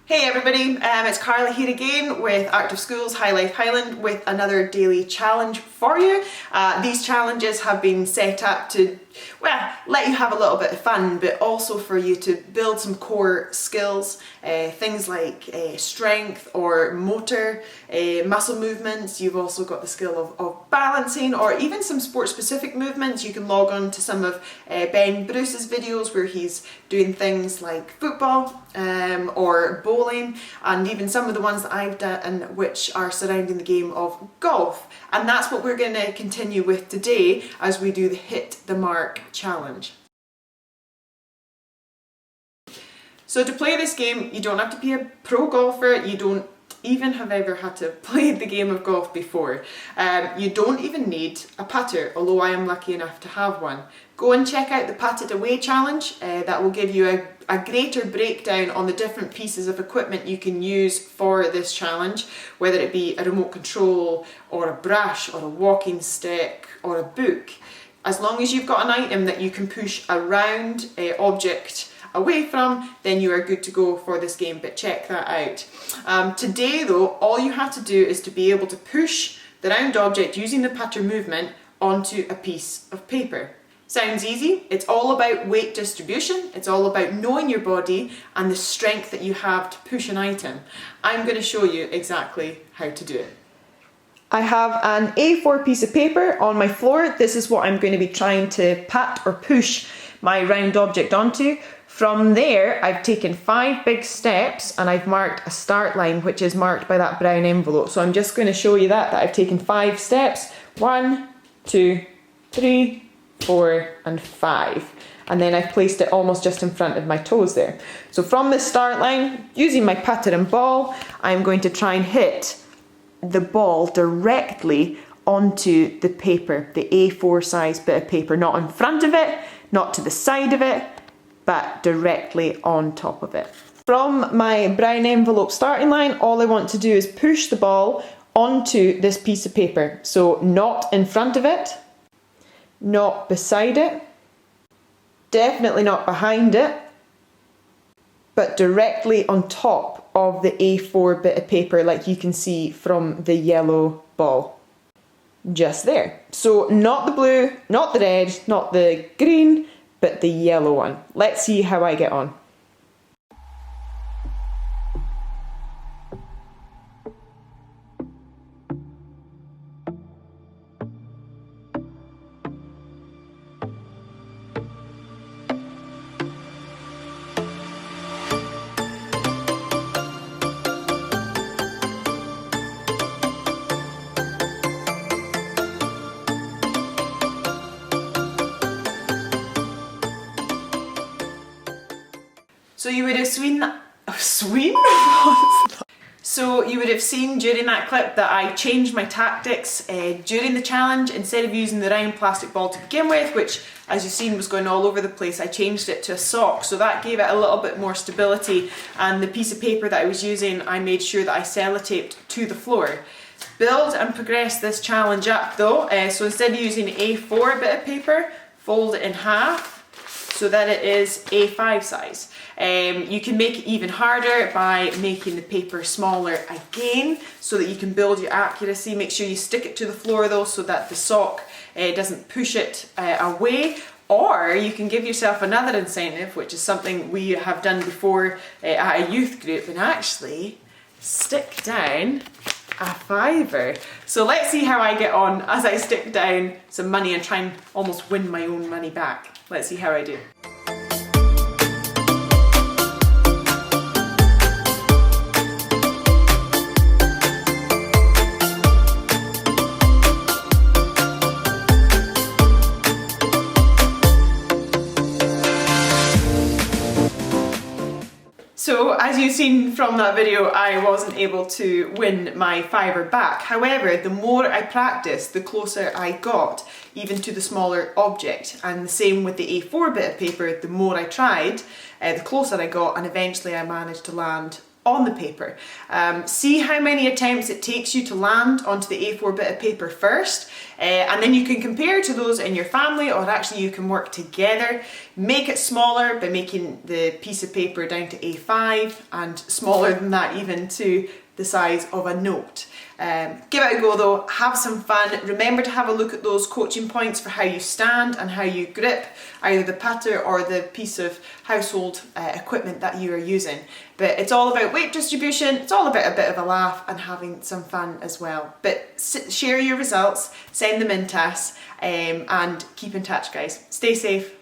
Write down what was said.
Hey everybody, it's Carly here again with Active Schools High Life Highland with another daily challenge for you. These challenges have been set up to, well, let you have a little bit of fun, but also for you to build some core skills, things like strength or motor, muscle movements. You've also got the skill of balancing, or even some sport specific movements. You can log on to some of Ben Bruce's videos where he's doing things like football or bowling, and even some of the ones that I've done which are surrounding the game of golf. And that's what we're going to continue with today as we do the Hit the Mark challenge. So to play this game, you don't have to be a pro golfer, you don't even have ever had to play the game of golf before. You don't even need a putter, although I am lucky enough to have one. Go and check out the Putt It Away challenge. That will give you a greater breakdown on the different pieces of equipment you can use for this challenge, whether it be a remote control or a brush or a walking stick or a book. As long as you've got an item that you can push a round object away from, then you are good to go for this game, but check that out. Today though, all you have to do is to be able to push the round object using the putter movement onto a piece of paper. Sounds easy. It's all about weight distribution. It's all about knowing your body and the strength that you have to push an item. I'm going to show you exactly how to do it. I have an A4 piece of paper on my floor. This is what I'm going to be trying to pat or push my round object onto. From there, I've taken 5 big steps and I've marked a start line, which is marked by that brown envelope. So I'm just going to show you that I've taken 5 steps. 1, 2, 3, 4 and 5, and then I've placed it almost just in front of my toes there. So from the start line, using my putter and ball, I'm going to try and hit the ball directly onto the paper, the A4 size bit of paper, not in front of it, not to the side of it, but directly on top of it. From my brown envelope starting line, all I want to do is push the ball onto this piece of paper. So not in front of it, not beside it, definitely not behind it, but directly on top of the A4 bit of paper, like you can see from the yellow ball. Just there. So not the blue, not the red, not the green, but the yellow one. Let's see how I get on. So you would have seen during that clip that I changed my tactics during the challenge. Instead of using the round plastic ball to begin with, which as you've seen was going all over the place, I changed it to a sock. So that gave it a little bit more stability, and the piece of paper that I was using, I made sure that I sellotaped to the floor. Build and progress this challenge up though. So instead of using A4 bit of paper, fold it in half so that it is A5 size. You can make it even harder by making the paper smaller again so that you can build your accuracy. Make sure you stick it to the floor though so that the sock doesn't push it away. Or you can give yourself another incentive, which is something we have done before at a youth group, and actually stick down a £5. So let's see how I get on as I stick down some money and try and almost win my own money back. Let's see how I do. So as you've seen from that video, I wasn't able to win my £5 back. However, the more I practiced, the closer I got, even to the smaller object. And the same with the A4 bit of paper, the more I tried, the closer I got, and eventually I managed to land on the paper. See how many attempts it takes you to land onto the A4 bit of paper first, and then you can compare to those in your family, or actually you can work together. Make it smaller by making the piece of paper down to A5, and smaller than that even to the size of a note. Give it a go though, have some fun. Remember to have a look at those coaching points for how you stand and how you grip either the patter or the piece of household equipment that you are using. But it's all about weight distribution, it's all about a bit of a laugh and having some fun as well. But share your results, send them in to us, and keep in touch, guys. Stay safe.